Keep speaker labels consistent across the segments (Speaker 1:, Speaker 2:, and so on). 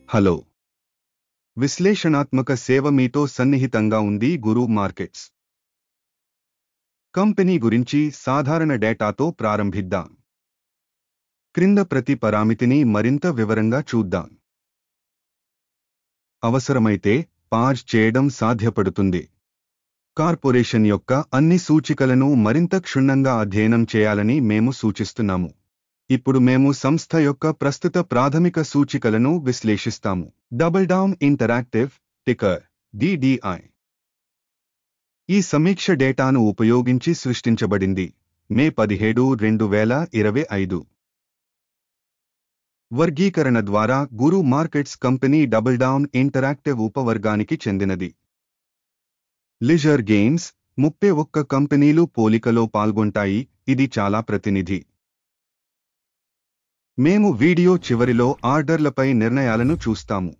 Speaker 1: Hello. విశ్లేషణాత్మక సేవ మీతో సన్నిహితంగా ఉంది గురు మార్కెట్స్. కంపెనీ గురించి సాధారణ డేటాతో ప్రారంభిద్దాం. క్రింద ప్రతి పరామితిని మరింత వివరంగా చూద్దాం. అవసరమైతే పాజ్ చేయడం సాధ్యపడుతుంది. కార్పొరేషన్ యొక్క అన్ని సూచికలను మరింత క్షుణ్ణంగా అధ్యయనం చేయాలని మేము సూచిస్తున్నాము. ఇప్పుడు మేము సంస్థ యొక్క ప్రస్తుత ప్రాథమిక సూచికలను విశ్లేషిస్తాము. Double down interactive, ticker DDI. ఈ సమీక్ష డేటాను ఉపయోగించి సృష్టించబడింది. మే 17, 2025. వర్గీకరణ ద్వారా గురు markets company double down interactive ఉపవర్గానికి చెందినది. లిజర్ గెయిన్స్ 31 కంపెనీలు పోలికలో పాల్గొంటాయి. ఇది చాలా ప్రతినిధి. మేము వీడియో చివరిలో ఆర్డర్లపై నిర్ణయాలను చూస్తాము.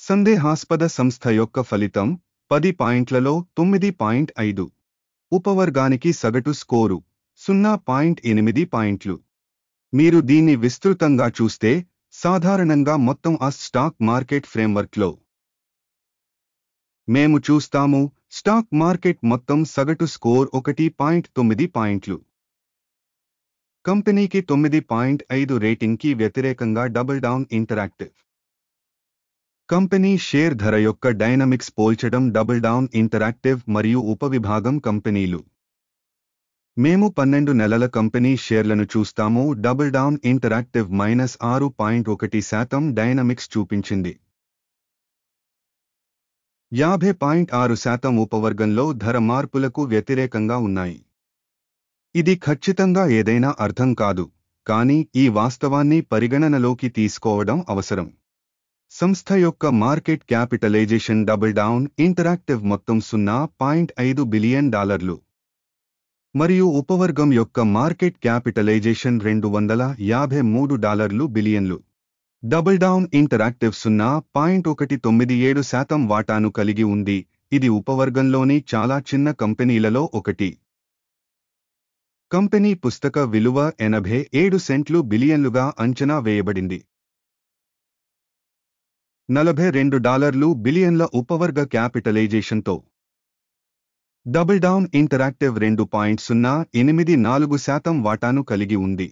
Speaker 1: సందేహాస్పద సంస్థ యొక్క ఫలితం 10 పాయింట్లలో 9.5. ఉపవర్గానికి సగటు స్కోరు 0.8 పాయింట్లు. మీరు దీన్ని విస్తృతంగా చూస్తే సాధారణంగా మొత్తం స్టాక్ మార్కెట్ ఫ్రేమ్వర్క్లో మేము చూస్తాము స్టాక్ మార్కెట్ మొత్తం సగటు స్కోర్ 1.9 పాయింట్లు. కంపెనీకి 9.5 రేటింగ్కి వ్యతిరేకంగా double down interactive. Company share ధర యొక్క డైనమిక్స్ పోల్చడం డబుల్ డౌన్ ఇంటరాక్టివ్ మరియు ఉపవిభాగం కంపెనీలు. మేము 12 నెలల కంపెనీ షేర్లను చూస్తాము. డబుల్ డౌన్ ఇంటరాక్టివ్ -6.1% డైనమిక్స్ చూపించింది. 50.6% ఉపవర్గంలో ధర మార్పులకు వ్యతిరేకంగా ఉన్నాయి. ఇది ఖచ్చితంగా ఏదైనా అర్థం కాదు, కానీ ఈ వాస్తవాన్ని పరిగణనలోకి తీసుకోవడం అవసరం. సంస్థ యొక్క market capitalization double down interactive మొత్తం $0.5 బిలియన్, మరియు ఉపవర్గం యొక్క మార్కెట్ క్యాపిటలైజేషన్ $253 బిలియన్లు. డబుల్ డౌన్ ఇంటరాక్టివ్ 0.197% వాటాను కలిగి ఉంది. ఇది ఉపవర్గంలోని చాలా చిన్న కంపెనీలలో ఒకటి. కంపెనీ పుస్తక విలువ 87 బిలియన్లుగా అంచనా వేయబడింది. $42 బిలియన్ల ఉపవర్గ క్యాపిటలైజేషన్తో డబుల్ డౌన్ ఇంటరాక్టివ్ 2.084% వాటాను కలిగి ఉంది.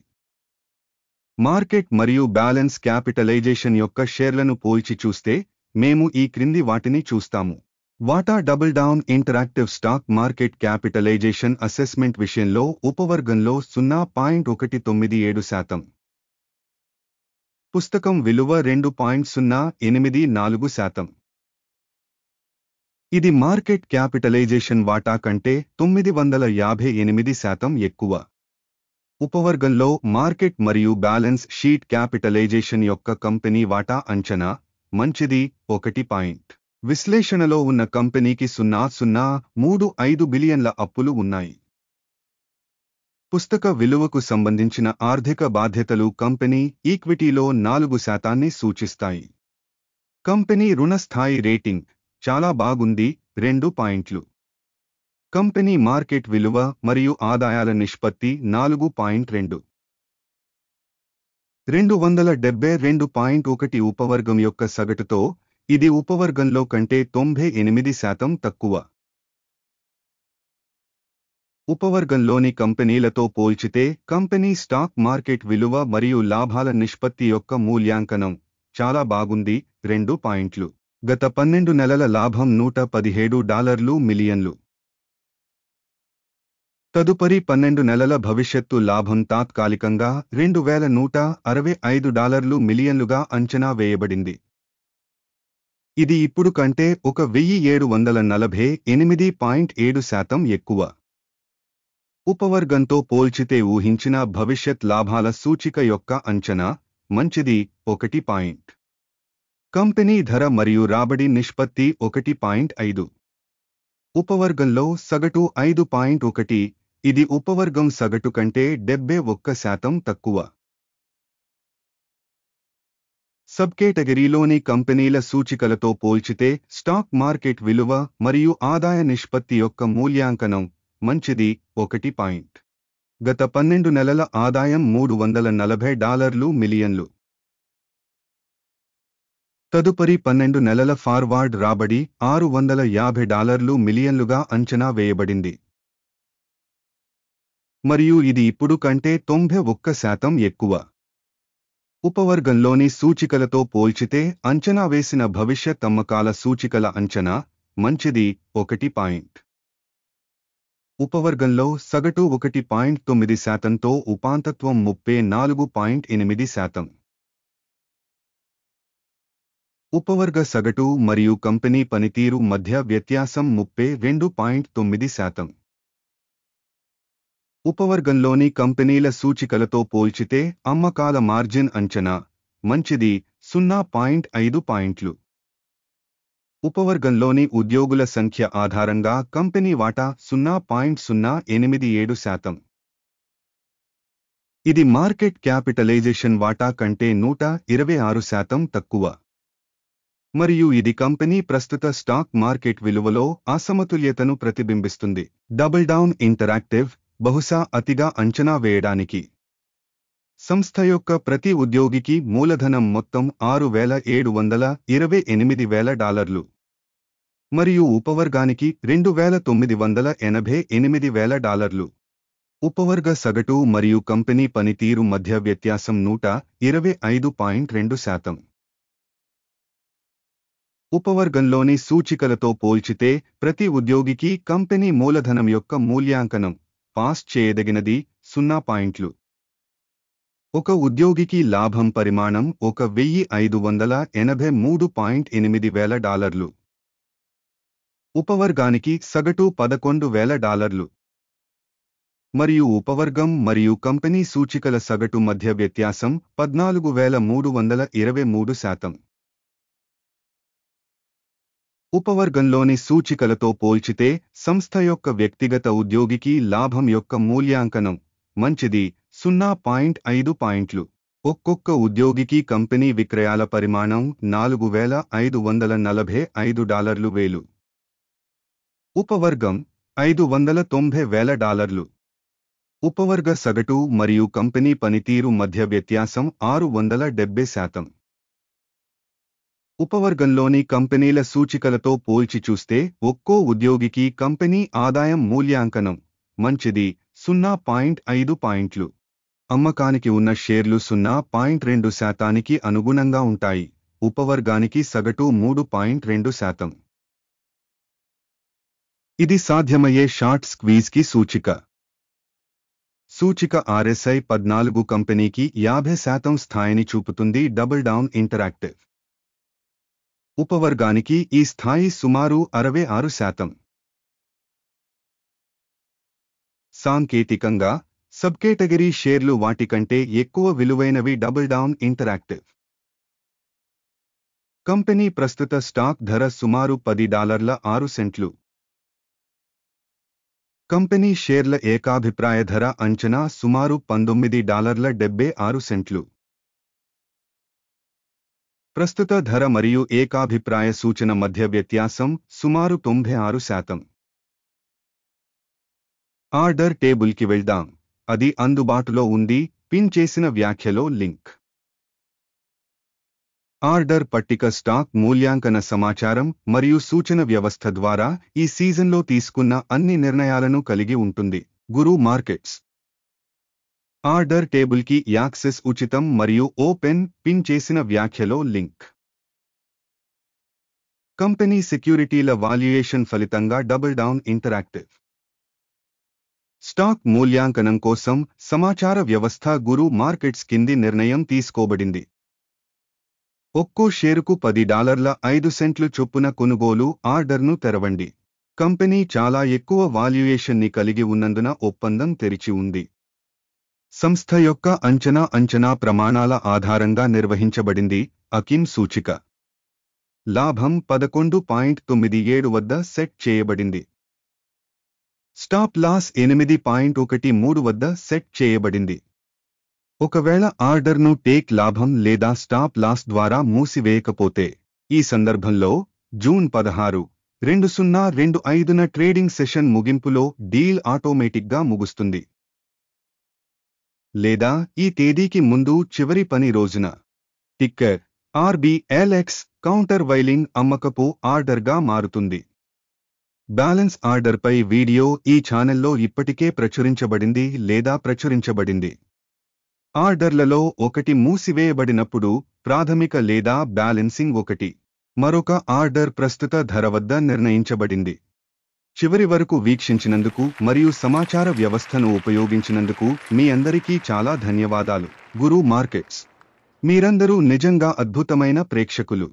Speaker 1: మార్కెట్ మరియు బ్యాలెన్స్ క్యాపిటలైజేషన్ యొక్క షేర్లను పోల్చి చూస్తే మేము ఈ క్రింది వాటిని చూస్తాము. వాటా double down interactive stock market capitalization assessment విషయంలో ఉపవర్గంలో 0.197%. పుస్తకం విలువ 2.084%. ఇది మార్కెట్ క్యాపిటలైజేషన్ వాటా కంటే 958% ఎక్కువ. ఉపవర్గంలో మార్కెట్ మరియు బ్యాలెన్స్ షీట్ క్యాపిటలైజేషన్ యొక్క కంపెనీ వాటా అంచనా మంచిది 1. విశ్లేషణలో ఉన్న కంపెనీకి 0.035 బిలియన్ల అప్పులు ఉన్నాయి. పుస్తక విలువకు సంబంధించిన ఆర్థిక బాధ్యతలు కంపెనీ ఈక్విటీలో 4% సూచిస్తాయి. కంపెనీ రుణ స్థాయి రేటింగ్ చాలా బాగుంది 2 పాయింట్లు. కంపెనీ మార్కెట్ విలువ మరియు ఆదాయాల నిష్పత్తి 4.2. 272.1 ఉపవర్గం యొక్క సగటుతో ఇది ఉపవర్గంలో కంటే 98% తక్కువ. ఉపవర్గంలోని కంపెనీలతో పోల్చితే కంపెనీ స్టాక్ మార్కెట్ విలువ మరియు లాభాల నిష్పత్తి యొక్క మూల్యాంకనం చాలా బాగుంది 2 పాయింట్లు. గత 12 నెలల లాభం $117 మిలియన్లు. తదుపరి 12 నెలల భవిష్యత్తు లాభం తాత్కాలికంగా $2165 మిలియన్లుగా అంచనా వేయబడింది. ఇది ఇప్పుడు కంటే 1748.7% ఎక్కువ. ఉపవర్గంతో పోల్చితే ఊహించిన భవిష్యత్ లాభాల సూచిక యొక్క అంచనా మంచిది 1. కంపెనీ ధర మరియు రాబడి నిష్పత్తి 1.5. ఉపవర్గంలో సగటు 5.1. ఇది ఉపవర్గం సగటు కంటే 71% తక్కువ. సబ్ కేటగిరీలోని కంపెనీల సూచికలతో పోల్చితే స్టాక్ మార్కెట్ విలువ మరియు ఆదాయ నిష్పత్తి యొక్క మూల్యాంకనం మంచిది 1. గత 12 నెలల ఆదాయం $340 మిలియన్లు. తదుపరి 12 నెలల ఫార్వార్డ్ రాబడి $650 మిలియన్లుగా అంచనా వేయబడింది. మరియు ఇది ఇప్పుడు కంటే 91% ఎక్కువ. ఉపవర్గంలోని సూచికలతో పోల్చితే అంచనా వేసిన భవిష్యత్ అమ్మకాల సూచికల అంచనా మంచిది 1. ఉపవర్గంలో సగటు 1.9%తో ఉపాంతత్వం 34.8%. ఉపవర్గ సగటు మరియు కంపెనీ పనితీరు మధ్య వ్యత్యాసం 32.9%. ఉపవర్గంలోని కంపెనీల సూచికలతో పోల్చితే అమ్మకాల మార్జిన్ అంచనా మంచిది 0.5 పాయింట్లు. ఉపవర్గంలోని ఉద్యోగుల సంఖ్య ఆధారంగా కంపెనీ వాటా 0.087%. ఇది మార్కెట్ క్యాపిటలైజేషన్ వాటా కంటే 126% తక్కువ. మరియు ఇది కంపెనీ ప్రస్తుత స్టాక్ మార్కెట్ విలువలో అసమతుల్యతను ప్రతిబింబిస్తుంది. డబుల్ డౌన్ ఇంటరాక్టివ్ బహుశా అతిగా అంచనా వేయడానికి. సంస్థ యొక్క ప్రతి ఉద్యోగికి మూలధనం మొత్తం $6,728,000 మరియు ఉపవర్గానికి $2,988,000. ఉపవర్గ సగటు మరియు కంపెనీ పనితీరు మధ్య వ్యత్యాసం 125.2%. ఉపవర్గంలోని సూచికలతో పోల్చితే ప్రతి ఉద్యోగికి కంపెనీ మూలధనం యొక్క మూల్యాంకనం పాస్ చేయదగినది 0 పాయింట్లు. ఒక ఉద్యోగికి లాభం పరిమాణం $1,583.8,000. ఉపవర్గానికి సగటు $11,000. మరియు ఉపవర్గం మరియు కంపెనీ సూచికల సగటు మధ్య వ్యత్యాసం 14,323%. ఉపవర్గంలోని సూచికలతో పోల్చితే సంస్థ యొక్క వ్యక్తిగత ఉద్యోగికి లాభం యొక్క మూల్యాంకనం మంచిది 0.5 పాయింట్లు. ఒక్కొక్క ఉద్యోగికి కంపెనీ విక్రయాల పరిమాణం $4,545,000. ఉపవర్గం $590,000. ఉపవర్గ సగటు మరియు కంపెనీ పనితీరు మధ్య వ్యత్యాసం 670%. ఉపవర్గంలోని కంపెనీల సూచికలతో పోల్చి చూస్తే ఒక్కో ఉద్యోగికి కంపెనీ ఆదాయం మూల్యాంకనం మంచిది 0.5 పాయింట్లు. అమ్మకానికి ఉన్న షేర్లు 0.2%కి అనుగుణంగా ఉంటాయి. ఉపవర్గానికి సగటు 3.2%. ఇది సాధ్యమయ్యే షార్ట్ స్క్వీజ్కి సూచిక. సూచిక RSI 14 కంపెనీకి 50% స్థాయిని చూపుతుంది. డబుల్ డౌన్ ఇంటరాక్టివ్ ఉపవర్గానికి ఈ స్థాయి సుమారు 66%. సాంకేతికంగా సబ్కేటగిరీ షేర్లు వాటి కంటే ఎక్కువ విలువైనవి. డబుల్ డౌన్ ఇంటరాక్టివ్ కంపెనీ ప్రస్తుత స్టాక్ ధర సుమారు $10.06. కంపెనీ షేర్ల ఏకాభిప్రాయ ధర అంచనా సుమారు $19.76. ప్రస్తుత ధర మరియు ఏకాభిప్రాయ సూచన మధ్య వ్యత్యాసం సుమారు 96%. ఆర్డర్ టేబుల్కి వెళ్దాం. అది అందుబాటులో ఉంది. పిన్ చేసిన వ్యాఖ్యలో లింక్. ఆర్డర్ పట్టిక స్టాక్ మూల్యాంకన సమాచారం మరియు సూచన వ్యవస్థ ద్వారా ఈ సీజన్లో తీసుకున్న అన్ని నిర్ణయాలను కలిగి ఉంటుంది. గురు మార్కెట్స్ ఆర్డర్ టేబుల్కి యాక్సెస్ ఉచితం మరియు ఓపెన్. పిన్ చేసిన వ్యాఖ్యలో లింక్. కంపెనీ సెక్యూరిటీల వాల్యుయేషన్ ఫలితంగా డబుల్ డౌన్ ఇంటరాక్టివ్ స్టాక్ మూల్యాంకనం కోసం సమాచార వ్యవస్థ గురు మార్కెట్స్ కింది నిర్ణయం తీసుకోబడింది. ఒక్కో షేరుకు $10.05 చొప్పున కొనుగోలు ఆర్డర్ను తెరవండి. కంపెనీ చాలా ఎక్కువ వాల్యుయేషన్ని కలిగి ఉన్నందున ఒప్పందం తెరిచి ఉంది. సంస్థ యొక్క అంచనా ప్రమాణాల ఆధారంగా నిర్వహించబడింది. అకిన్ సూచిక లాభం 11.97 వద్ద సెట్ చేయబడింది. స్టాప్ లాస్ 8.13 వద్ద సెట్ చేయబడింది. ఒకవేళ ఆర్డర్ను టేక్ లాభం లేదా స్టాప్ లాస్ ద్వారా మూసివేయకపోతే, ఈ సందర్భంలో జూన్ 16, 2025న ట్రేడింగ్ సెషన్ ముగింపులో డీల్ ఆటోమేటిక్గా ముగుస్తుంది. లేదా ఈ తేదీకి ముందు చివరి పని రోజున. టిక్కర్ RBLX కౌంటర్ వైలింగ్ అమ్మకపు ఆర్డర్గా మారుతుంది. బ్యాలెన్స్ ఆర్డర్పై వీడియో ఈ ఛానల్లో ఇప్పటికే ప్రచురించబడింది లేదా ప్రచురించబడింది. ఆర్డర్లలో ఒకటి మూసివేయబడినప్పుడు ప్రాథమిక లేదా బ్యాలెన్సింగ్ ఒకటి. మరొక ఆర్డర్ ప్రస్తుత ధర వద్ద నిర్ణయించబడింది. చివరి వరకు వీక్షించినందుకు మరియు సమాచార వ్యవస్థను ఉపయోగించినందుకు మీ అందరికీ చాలా ధన్యవాదాలు. గురు మార్కెట్స్. మీరందరూ నిజంగా అద్భుతమైన ప్రేక్షకులు.